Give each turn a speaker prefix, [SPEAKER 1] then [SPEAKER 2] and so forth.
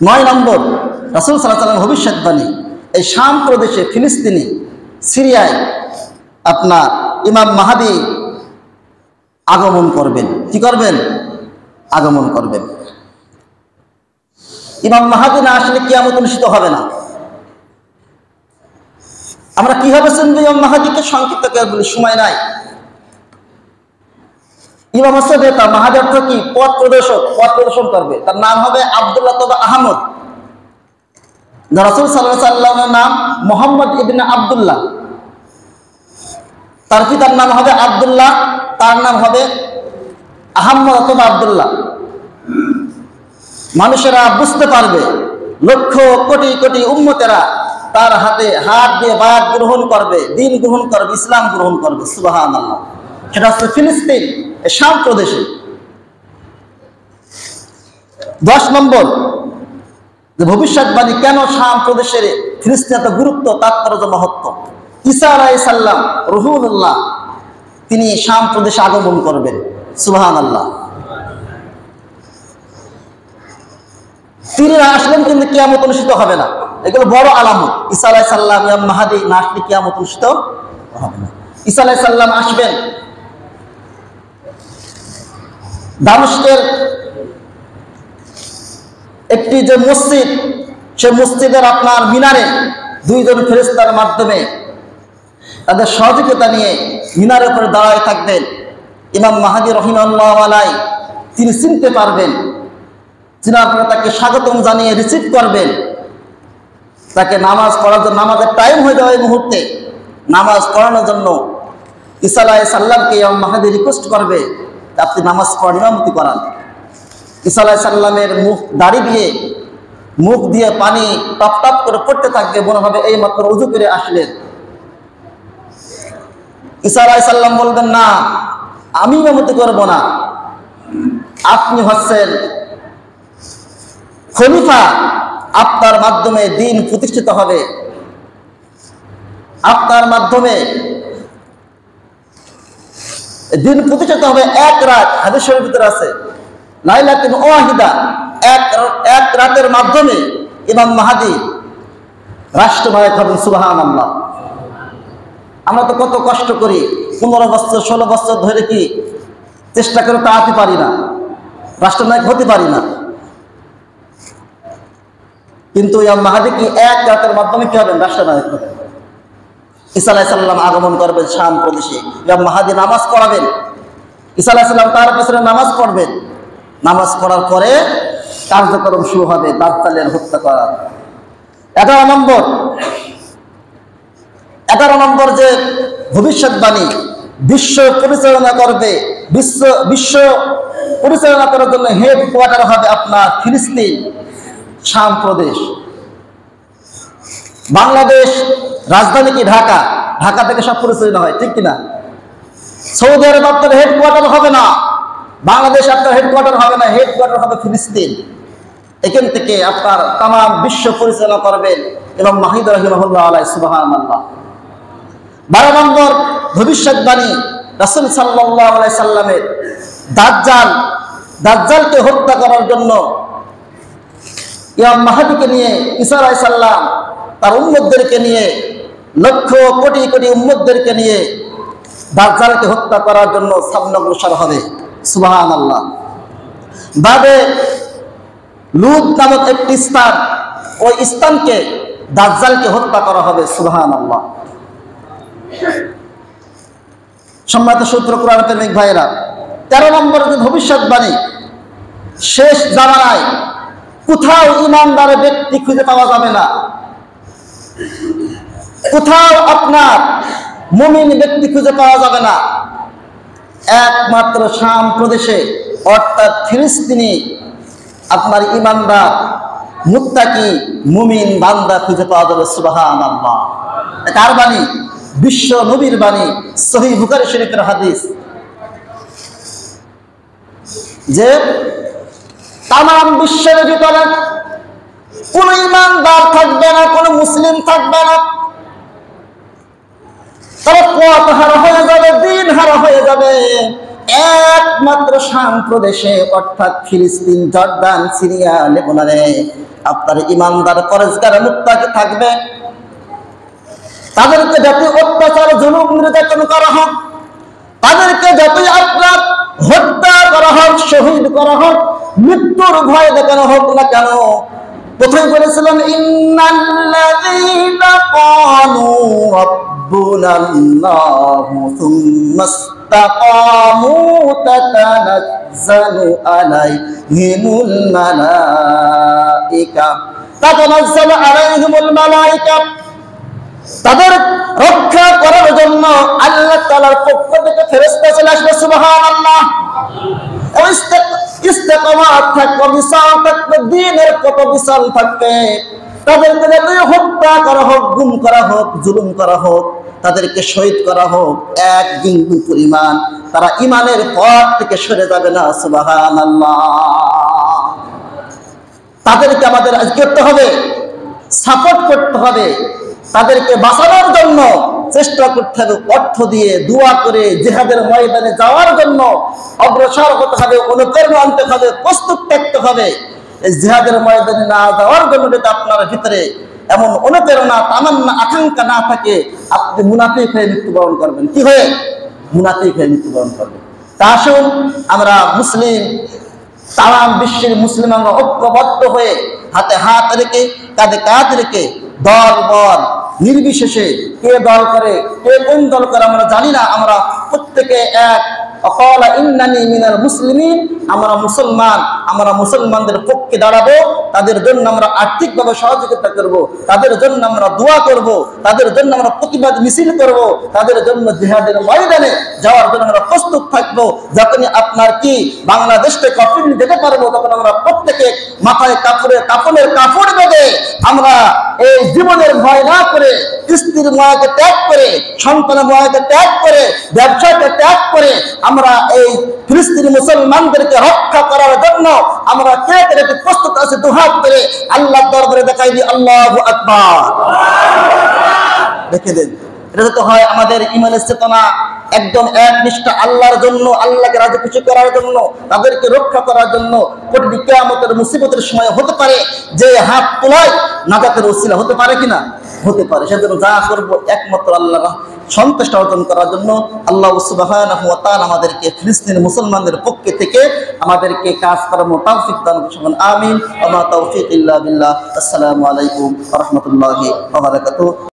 [SPEAKER 1] 9 নম্বর, রাসূল সাল্লাল্লাহু আলাইহি ওয়াসাল্লাম ভবিষ্যৎবাণী, এই শাম প্রদেশে ফিলিস্তিনি সিরিয়ায় আপনার ইমাম মাহদী আগমন করবেন। কি করবেন? আগমন করবেন। ইমাম মাহদী না আসলে কিয়ামত অনুষ্ঠিত হবে না। আমরা কিভাবে চিনব ইমাম মাহদীকে? সংক্ষিপ্ত করে বলি, সময় নাই। ইমাম হচ্ছে নেতা, মাহদী অর্থ কি? পথ প্রদর্শক, পথ প্রদর্শন করবে। তার নাম হবে আব্দুল্লাহ তবা আহমদ। রাসূল সাল্লাল্লাহু আলাইহি ওয়াসাল্লামের নাম মুহাম্মদ ইবনে আব্দুল্লাহ, তার পিতার নাম হবে আব্দুল্লাহ, তার নাম হবে আহমদ অথবা আব্দুল্লাহ। মানুষেরা বুঝতে পারবে, লক্ষ কোটি কোটি উম্মতেরা তার হাতে হাত দিয়ে বায়াত গ্রহণ করবে, দিন গ্রহণ করবে, ইসলাম গ্রহণ করবে। সুবহানাল্লাহ। সেটা হচ্ছে ফিলিস্তিন, শাম প্রদেশে। 10 নম্বর, যে ভবিষ্যৎবাণী কেন শাম প্রদেশের ফিলিস্তিন এত গুরুত্ব, তাৎপর্য, মহত্ব। ঈসা আলাইহিস সালাম রুহুল্লাহ, তিনি শাম প্রদেশে আগমন করবেন। সুবহানাল্লাহ। তিনি না আসলেন কিন্তু কিয়ামত অনুষ্ঠিত হবে না। এগুলো বড় আলামত। ঈসা আলাইহিস সালাম, ইমাম মাহদী না আসলে কিয়ামত অনুষ্ঠিত হবে না। ঈসা আলাইহিস সালাম আসবেন দামেস্কের একটি যে মসজিদ, সে মসজিদের আপনার মিনারে 2 জন ফেরেশতার মাধ্যমে তাদের সহযোগিতা নিয়ে মিনারের উপরে দাঁড়ায় থাকবেন। ইমাম মাহদী রাহিমাহুল্লাহ আলাইহি তিনি চিনতে পারবেন, চিনার পরে তাকে স্বাগতম জানিয়ে রিসিভ করবেন। তাকে নামাজ পড়ার জন্য, নামাজের টাইম হয়ে যাওয়ার মুহূর্তে নামাজ পড়ানোর জন্য ঈসা আলাইহিস সালামকে ইমাম মাহদী রিকোয়েস্ট করবে, আপনি নামাজ পড়ান, ইমামতি করান। ঈসা আলাইহিস সালামের মুখ দিয়ে পানি টপ টপ করে পড়তে থাকবে, মনে হবে এই মাত্র ওযু করে আসলেন। ঈসা আলাইহিস সালাম বলবেন, না, আমি ইমামতি করব না, আপনি হচ্ছেন খলিফা, আপনার মাধ্যমে দিন প্রতিষ্ঠিত হবে, আপনার মাধ্যমে দিন প্রতিষ্ঠিত হবে। 1 রাত, হাদিস শরীফের ভিতরে আছে, লাইলাতুন ওয়াহিদা, এক রাতের মাধ্যমে ইমাম মাহদী রাষ্ট্রনায়ক হবেন। সুবহানাল্লাহ। আমরা তো কত কষ্ট করি, 15 বছর 16 বছর ধরে কি চেষ্টা করে তাড়াতে পারি না, রাষ্ট্রনায়ক হতে পারি না। কিন্তু ইমাম মাহদী কি 1 রাতের মাধ্যমে কি হবেন? রাষ্ট্রনায়ক হবেন। ঈসা আলাইহিস সালাম আগমন করবেন শাম প্রদেশে, ইমাম মাহদী নামাজ পড়াবেন। ঈসা আলাইহিস সালাম তার পেছনে নামাজ পড়বেন। নামাজ পড়ার পরে কার্যক্রম শুরু হবে দাজ্জালের হত্যা করা। 11 নম্বর যে ভবিষ্যৎবাণী, বিশ্ব পরিচালনা করবে, বিশ্ব পরিচালনা করার জন্য হেড কোয়ার্টার হবে আপনার ফিলিস্তিন, শাম প্রদেশ। বাংলাদেশ রাজধানী কি? ঢাকা। ঢাকা থেকে সব পরিচালনা হয়, ঠিক কিনা? সৌদি আরব আপনার হেড কোয়ার্টার হবে না, বাংলাদেশ আপনার হেড কোয়ার্টার হবে না, হেড কোয়ার্টার হবে ফিলিস্তিন। এখান থেকে আপনার তাম বিশ্ব পরিচালনা করবেন ইমাম মাহদী রাহিমাহুল্লাহ আলাইহি। সুবহানাল্লাহ। 12 নম্বর ভবিষ্যৎবাণী, রাসূল সাল্লাল্লাহু আলাইহি সাল্লামের দাজ্জালকে হত্যা করার জন্য ইমাম মাহদীকে নিয়ে, ঈসা আলাইহিস সালাম তার উম্মতদেরকে নিয়ে, লক্ষ কোটি কোটি উম্মতদেরকে নিয়ে দাজ্জালকে হত্যা করার জন্য সামনে অগ্রসর হবে। সুবহানাল্লাহ। বাবে লুদ নামক একটি স্থান, ওই স্থানকে দাজ্জালকে হত্যা করা হবে। সুবহানাল্লাহ। সম্মানিত সূত্র কুরআনের প্রেমিক ভাইরা, 13 নম্বর যে ভবিষ্যৎবাণী, শেষ জামানায় কোথাও ইমানদার ব্যক্তি খুঁজে পাওয়া যাবে না, কোথাও আপনার মুমিন ব্যক্তি খুঁজে পাওয়া যাবে না। একমাত্র শাম প্রদেশে, অর্থাৎ ফিলিস্তিনি আপনার ইমানদার, মুত্তাকি, মুমিন বান্দা খুঁজে পাওয়া যাবে। সুবহানাল্লাহ। কার বাণী? বিশ্ব নবীর বাণী, সহিহ বুখারী শরীফের হাদিস, যে তামাম বিশ্বের ভিতরে কোন ইমানদার থাকবে না, কোন মুসলিম থাকবে না, তারা পথ হারা হয়ে যাবে, দিন হারা হয়ে যাবে, একমাত্র শাম প্রদেশে অর্থাৎ ফিলিস্তিন, জর্দান, সিরিয়া, লেবাননে আপনার ইমানদার পরেজগার মুত্তাকি থাকবে। তাদেরকে যতই অত্যাচার জুলুম নির্যাতন করা হোক, তাদেরকে যতই আপনার হত্যা করা হোক, শহীদ করা হোক, মৃত্যুর ভয় দেখানো হোক না কেন, প্রথমে বলেছিলেন ইন্নাল্লাযীনা ক্বালু রাব্বুনাল্লাহু সুম্মা ইসতাকামু তাতানাজ্জালু আলাইহিমুল মালায়েকা তাদের রক্ষা করার জন্য আল্লাহ তাআলার পক্ষ থেকে ফেরেশতা চলে আসবে। সুবহানাল্লাহ। ইস্তেকামাত থাকবে, বিশাল থাকবে, দ্বীনের কত বিশাল থাকবে। তাদেরকে যতই হত্যা করা হোক, গুম করা হোক, জুলুম করা হোক, তাদেরকে শহীদ করা হোক, এক বিন্দু পরিমাণ তারা ইমানের পথ থেকে সরে যাবে না। সুবহানাল্লাহ। তাদেরকে আমাদের আজ করতে হবে, সাপোর্ট করতে হবে, তাদেরকে বাঁচানোর জন্য চেষ্টা করতে হবে, অর্থ দিয়ে দোয়া করে জিহাদের ময়দানে যাওয়ার জন্য অগ্রসর হতে হবে, অনুপ্রেরণা আনতে হবে, প্রস্তুত থাকতে হবে। এই জিহাদের ময়দানে না যাওয়ার জন্য যদি আপনার ভিতরে এমন অনুপ্রেরণা, তামান্না, আকাঙ্ক্ষা না থাকে, আপনি মুনাফিক হয়ে মৃত্যুবরণ করবেন। কি হয়ে? মুনাফিক হয়ে মৃত্যুবরণ করবেন। তা আসুন আমরা মুসলিম, তাম বিশ্বের মুসলিম আমরা ঐক্যবদ্ধ হয়ে হাতে হাত রেখে, কাঁধে কাঁধ রেখে, দল বল নির্বিশেষে, কে দল করে, কে কোন দল করে আমরা জানি না, আমরা প্রত্যেকে এক। অকালা ইন্নানি মিনাল মুসলিমিন, আমরা মুসলমান, আমরা মুসলমানদের পক্ষে দাঁড়াবো, তাদের জন্য আমরা আর্থিকভাবে সহযোগিতা করব, তাদের জন্য আমরা দোয়া করব, তাদের জন্য আমরা প্রতিবাদ মিছিল করব, তাদের জন্য জিহাদের ময়দানে যাওয়ার জন্য আমরা প্রস্তুত থাকবো। যখনই আপনার কি বাংলাদেশ থেকে অফিন যেতে পারবো, তখন আমরা প্রত্যেকে মাথায় কাপড়ের কাপড় বেঁধে আমরা এই জীবনের ভয় না করে, স্ত্রীর মায়াকে ত্যাগ করে, সন্তানের মায়াকে ত্যাগ করে, ব্যবসাকে ত্যাগ করে আমরা এই ফিলিস্তিনি মুসলমানদেরকে রক্ষা করার জন্য আমরা কে কে প্রস্তুত আছে দুহাত করে আল্লাহর দরবারে দেখাই দিই আল্লাহু আকবার। দেখে দেন, এটা তো হয় আমাদের ইমানের চেতনা একদম একনিষ্ঠ আল্লাহর জন্য, আল্লাহকে রাজি খুশি করার জন্য, তাদেরকে রক্ষা করার জন্য। প্রতিটি কিয়ামতের মুসিবতের সময় হতে পারে যে হাত তোলায় নাজাতের ওসিলা হতে পারে কিনা, হতে পারে। সেজন্য যা করবো একমাত্র আল্লাহ সন্তুষ্ট অর্জন করার জন্য। আল্লাহ সুবহানাহু ওয়া তাআলা আমাদেরকে ফিলিস্তিনি মুসলমানদের পক্ষে থেকে আমাদেরকে কাজ করার তৌফিক দান করুন। আমিন। ওয়া মা তাওফীক ইল্লা বিল্লাহ। আসসালামু আলাইকুম ওয়া রাহমাতুল্লাহি ওয়া বারাকাতুহু।